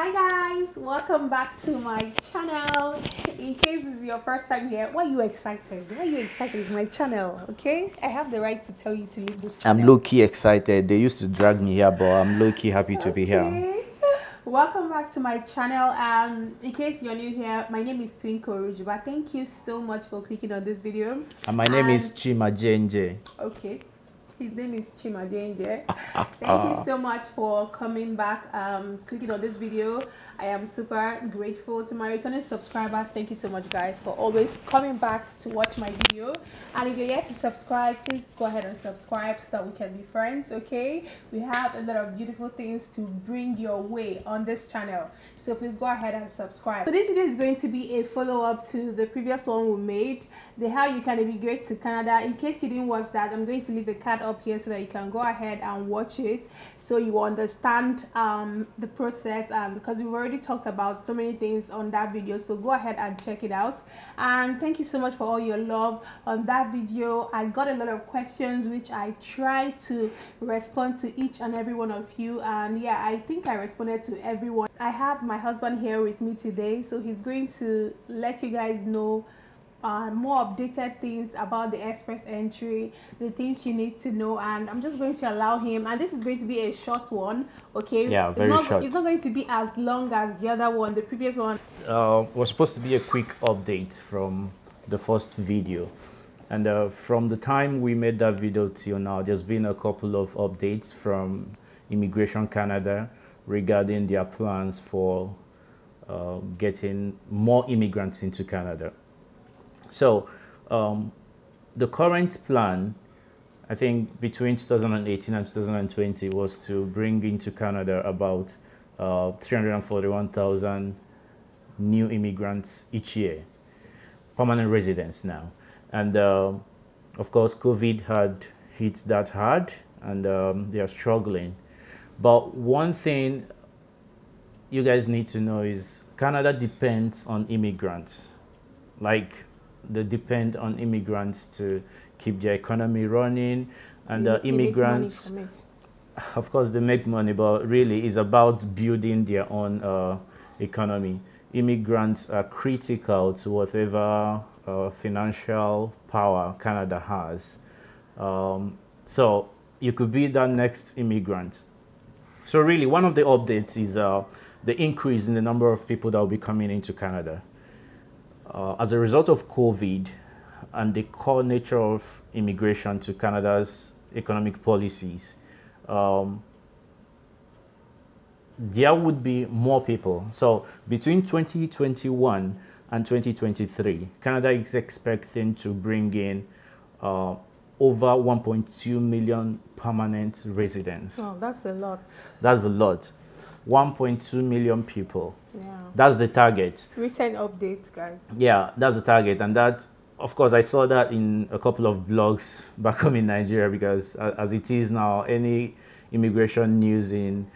Hi guys, welcome back to my channel. In case this is your first time here, why are you excited? Why are you excited? It's my channel, okay? I have the right to tell you to leave this channel. I'm low-key excited. They used to drag me here, but I'm low-key happy to be here. Welcome back to my channel. In case you're new here, my name is Twinkle Rujuba. Thank you so much for clicking on this video. And my name is Chima JNJ. Okay. His name is Chima Jenje. Thank you so much for coming back, clicking on this video. I am super grateful to my returning subscribers. Thank you so much, guys, for always coming back to watch my video. And if you're yet to subscribe, please go ahead and subscribe so that we can be friends, okay? We have a lot of beautiful things to bring your way on this channel. So please go ahead and subscribe. So this video is going to be a follow-up to the previous one we made, the how you can immigrate to Canada. In case you didn't watch that, I'm going to leave a card up here so that you can go ahead and watch it so you understand the process, because we've already talked about so many things on that video, so go ahead and check it out. And thank you so much for all your love on that video. I got a lot of questions which I tried to respond to each and every one of you, and yeah, I think I responded to everyone. I have my husband here with me today, so he's going to let you guys know more updated things about the express entry, the things you need to know, and I'm just going to allow him, and this is going to be a short one, okay? Yeah, very short. It's not going to be as long as the other one, the previous one. Was supposed to be a quick update from the first video, and from the time we made that video till now, there's been a couple of updates from Immigration Canada regarding their plans for getting more immigrants into Canada. So the current plan, I think between 2018 and 2020, was to bring into Canada about 341,000 new immigrants each year, permanent residents now. And of course, COVID had hit that hard, and they are struggling. But one thing you guys need to know is Canada depends on immigrants. Like, they depend on immigrants to keep their economy running, and immigrants, of course, they make money, but really it's about building their own economy. Immigrants are critical to whatever financial power Canada has. So you could be that next immigrant. So really, one of the updates is the increase in the number of people that will be coming into Canada. As a result of COVID and the core nature of immigration to Canada's economic policies, there would be more people. So between 2021 and 2023, Canada is expecting to bring in over 1.2 million permanent residents. Oh, that's a lot. That's a lot. 1.2 million people. Yeah. That's the target. Recent updates, guys. Yeah, that's the target. And that, of course, I saw that in a couple of blogs back home in Nigeria, because as it is now, any immigration news in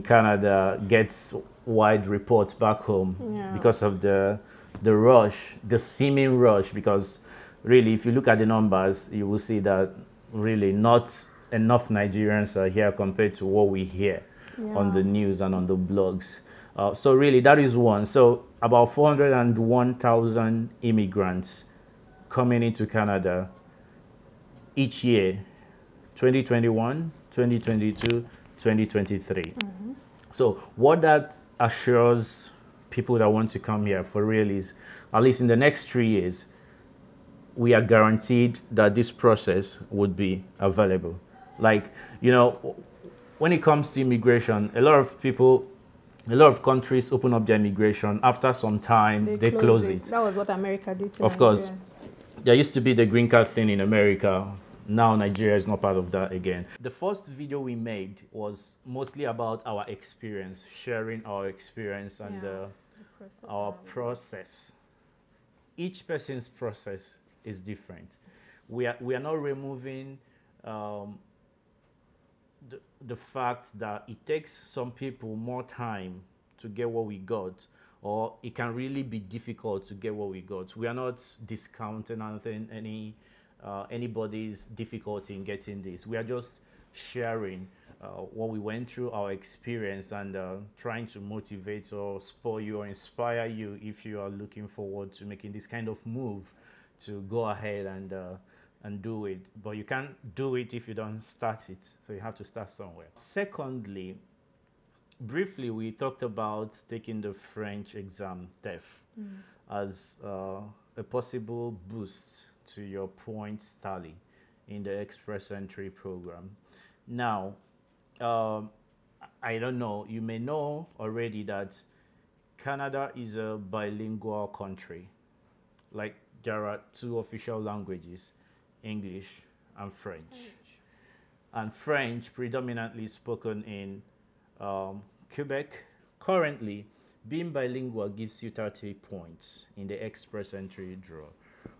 Canada gets wide reports back home, yeah, because of the rush, the seeming rush. Because really, if you look at the numbers, you will see that really not enough Nigerians are here compared to what we hear, yeah, on the news and on the blogs. So really, that is one. So about 401,000 immigrants coming into Canada each year, 2021, 2022, 2023. Mm-hmm. So what that assures people that want to come here for real is, at least in the next 3 years, we are guaranteed that this process would be available. Like, you know, when it comes to immigration, a lot of countries open up their immigration. After some time, they close it. That was what America did to Of course. There used to be the green card thing in America. Now Nigeria is not part of that again. The first video we made was mostly about our experience, sharing our experience and our process. Each person's process is different. We are not removing the fact that it takes some people more time to get what we got, or it can really be difficult to get what we got. We are not discounting anybody's difficulty in getting this. We are just sharing what we went through, our experience, and trying to motivate or spur you or inspire you if you are looking forward to making this kind of move to go ahead and do it. But you can't do it if you don't start it. So you have to start somewhere. Secondly, briefly, we talked about taking the French exam, TEF, as a possible boost to your points tally in the Express Entry program. Now, I don't know, you may know already that Canada is a bilingual country. Like, there are two official languages, English and French. And French predominantly spoken in Quebec. Currently, being bilingual gives you 30 points in the Express Entry draw.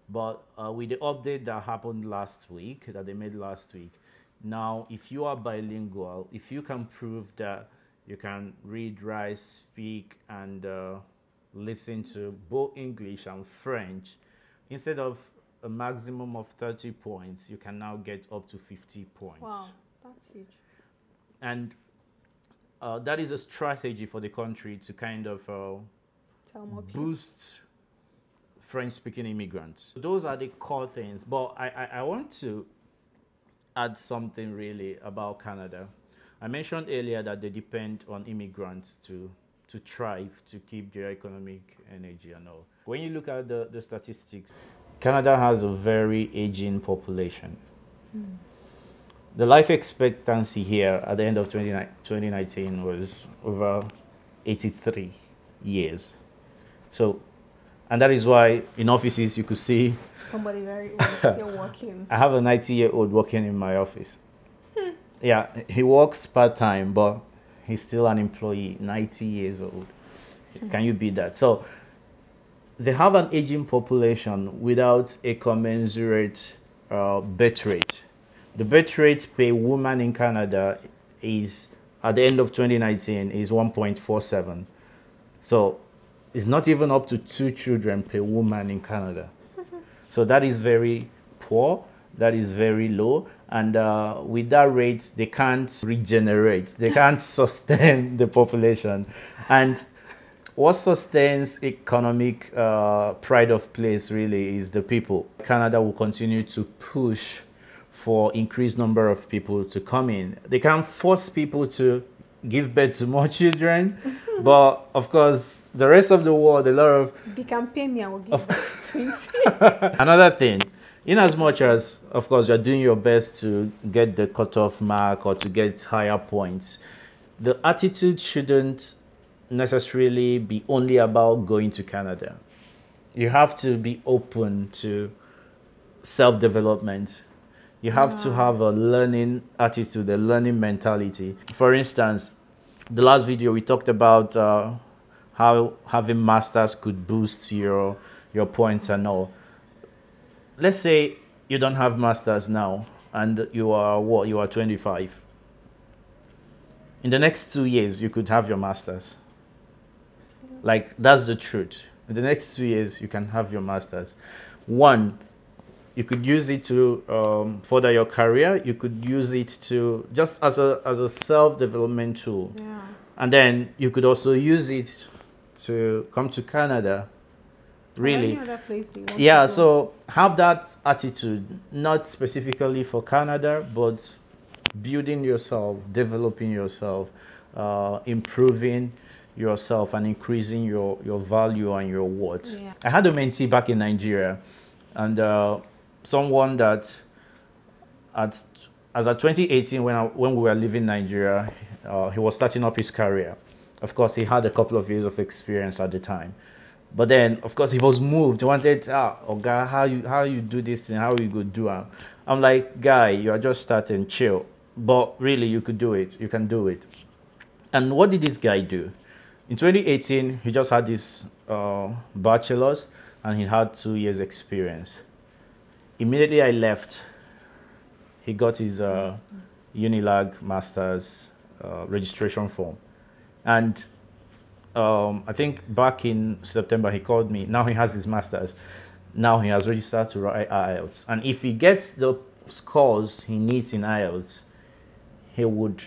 But with the update that happened last week, that they made last week, now if you are bilingual, if you can prove that you can read, write, speak, and listen to both English and French, instead of a maximum of 30 points, you can now get up to 50 points. Wow, that's huge. And that is a strategy for the country to kind of boost French-speaking immigrants. Those are the core things. But I want to add something really about Canada. I mentioned earlier that they depend on immigrants to thrive, to keep their economic energy and all. When you look at the statistics, Canada has a very aging population. The life expectancy here at the end of 2019 was over 83 years. So, and that is why in offices you could see somebody very old still working. I have a 90-year-old working in my office. Yeah, he works part-time, but he's still an employee, 90 years old. Can you beat that? So they have an aging population without a commensurate birth rate. The birth rate per woman in Canada is, at the end of 2019, is 1.47. So it's not even up to 2 children per woman in Canada. So that is very poor. That is very low. And with that rate, they can't regenerate. They can't sustain the population. And what sustains economic pride of place really is the people. Canada will continue to push for increased number of people to come in. They can't force people to give birth to more children, but of course, the rest of the world, a lot of... The campaign will give birth to 20. Another thing, in as much as, of course, you're doing your best to get the cutoff mark or to get higher points, the attitude shouldn't necessarily be only about going to Canada. You have to be open to self-development. You have to have a learning attitude, a learning mentality. For instance, the last video we talked about how having masters could boost your points and all. Let's say you don't have masters now and you are what? You are 25. In the next 2 years, you could have your masters. Like, that's the truth. In the next 2 years, you can have your masters. One, you could use it to further your career. You could use it to just as a self-development tool. Yeah. And then you could also use it to come to Canada. Really. Any other place you want Yeah, to go. so have that attitude, not specifically for Canada, but building yourself, developing yourself, improving yourself and increasing your value and your worth. Yeah. I had a mentee back in Nigeria, and someone that as at 2018 when we were leaving Nigeria, he was starting up his career. Of course, he had a couple of years of experience at the time, but then of course he was moved. He wanted, Oga, how you do this thing? How you go do it? I'm like, guy, you are just starting, chill. But really, you could do it. You can do it. And what did this guy do? In 2018, he just had his bachelor's and he had 2 years experience. Immediately I left, he got his Unilag master's registration form. And I think back in September, he called me. Now he has his master's. Now he has registered to write IELTS. And if he gets the scores he needs in IELTS, he would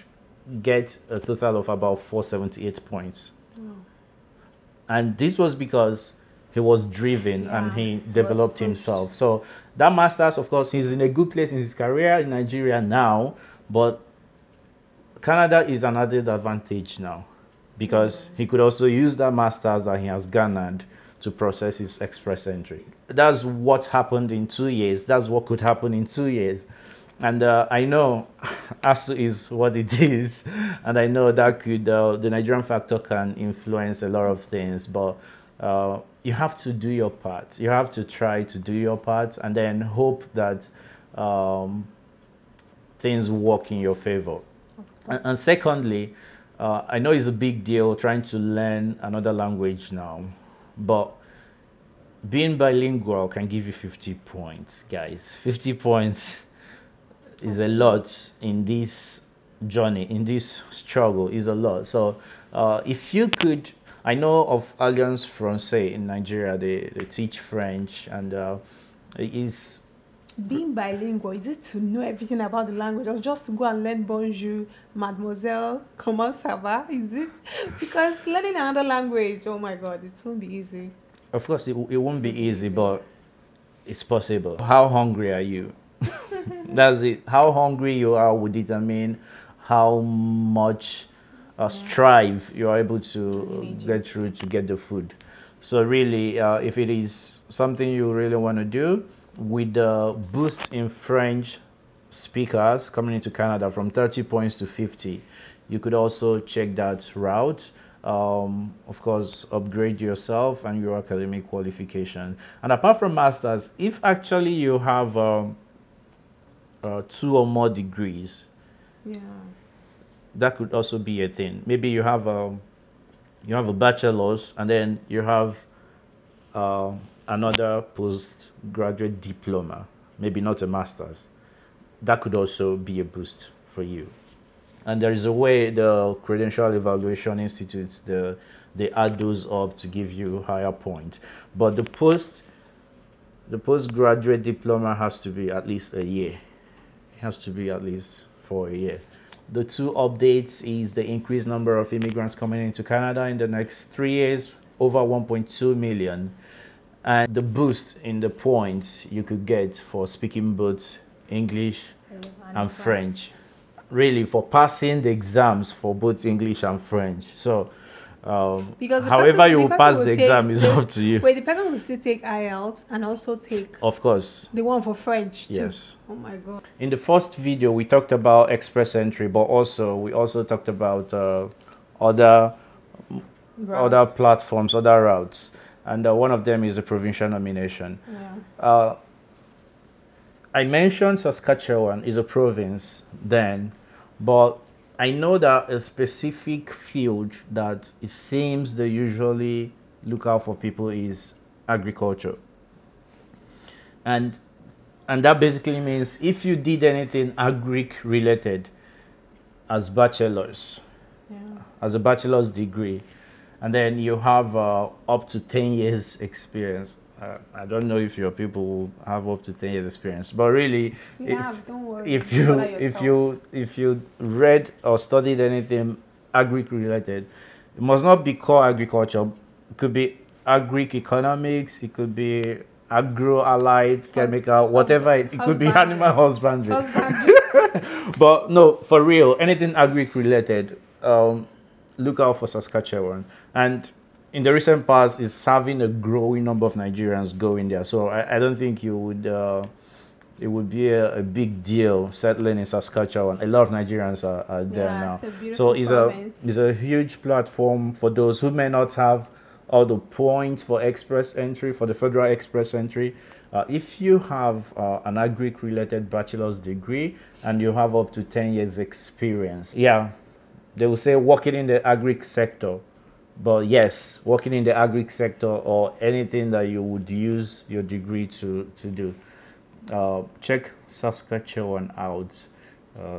get a total of about 478 points. And this was because he was driven and he developed himself. So that masters, of course, he's in a good place in his career in Nigeria now, but Canada is an added advantage now because he could also use that masters that he has garnered to process his express entry. That's what happened in 2 years. That's what could happen in 2 years. And I know ASU is what it is, and I know that could the Nigerian factor can influence a lot of things, but you have to do your part. You have to try to do your part, and then hope that things work in your favor. And secondly, I know it's a big deal trying to learn another language now, but being bilingual can give you 50 points, guys. 50 points is a lot in this journey, in this struggle, is a lot. So if you could, I know of Alliance Française in Nigeria, they teach French, and is being bilingual, is it to know everything about the language or just to go and learn bonjour, mademoiselle, comment ça va? Is it? Because learning another language, oh my God, it won't be easy. Of course, it won't be easy, but it's possible. How hungry are you? That's it. How hungry you are will determine how much strive you are able to get through to get the food. So really, if it is something you really want to do, with the boost in French speakers coming into Canada from 30 points to 50, you could also check that route. Of course, upgrade yourself and your academic qualification. And apart from masters, if actually you have 2 or more degrees, that could also be a thing. Maybe you have a bachelor's and then you have another postgraduate diploma, maybe not a master's. That could also be a boost for you. And there is a way the Credential Evaluation Institutes, they add those up to give you higher points. But the postgraduate diploma has to be at least a year. It has to be at least for a year. The 2 updates is the increased number of immigrants coming into Canada in the next 3 years, over 1.2 million. And the boost in the points you could get for speaking both English and French. Really, for passing the exams for both English and French. So, because however you pass the exam is up to you. Wait, the person will still take IELTS and also take... Of course. The one for French too. Yes. Oh my God. In the first video, we talked about express entry, but we also talked about other platforms, other routes. And one of them is the provincial nomination. Yeah. I mentioned Saskatchewan is a province then, but I know that a specific field that it seems they usually look out for people is agriculture. And that basically means if you did anything agric related as bachelor's, as a bachelor's degree, and then you have up to 10 years experience. I don't know if your people will have up to 10 years experience, but really, if you read or studied anything agric related, it must not be core agriculture. It could be agric economics, it could be agro-allied chemical, whatever. It could be animal husbandry. But no, for real, anything agric related, look out for Saskatchewan. And in the recent past, is having a growing number of Nigerians going there. So I don't think it would be a big deal settling in Saskatchewan. A lot of Nigerians are there now. So it's a huge platform for those who may not have all the points for express entry, for the federal express entry. If you have an agric related bachelor's degree and you have up to 10 years experience, they will say working in the agric sector. But yes, working in the agric sector or anything that you would use your degree to do. Check Saskatchewan out.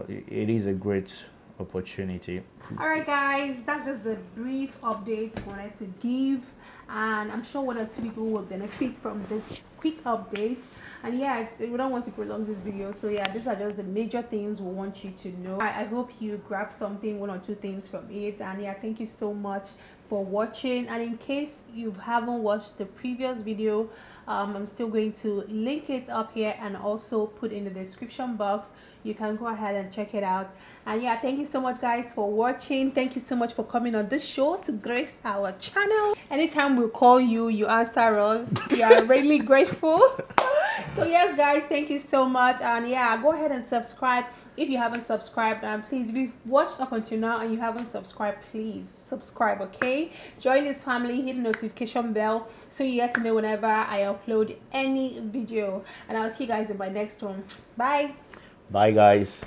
It is a great opportunity. All right, guys, that's just the brief updates I wanted to give, and I'm sure one or two people will benefit from this quick update. And yes, we don't want to prolong this video, so yeah, these are just the major things we want you to know. I hope you grab something, one or two things from it. And yeah, thank you so much for watching. And in case you haven't watched the previous video, I'm still going to link it up here and also put in the description box. You can go ahead and check it out. And yeah, thank you so much, guys, for watching. Thank you so much for coming on this show to grace our channel. Anytime we call you, you answer us. We are really grateful. So yes, guys, thank you so much. And yeah, go ahead and subscribe if you haven't subscribed. And please, if you've watched up until now and you haven't subscribed, please subscribe. Okay, join this family, hit the notification bell so you get to know whenever I upload any video. And I'll see you guys in my next one. Bye. Bye, guys.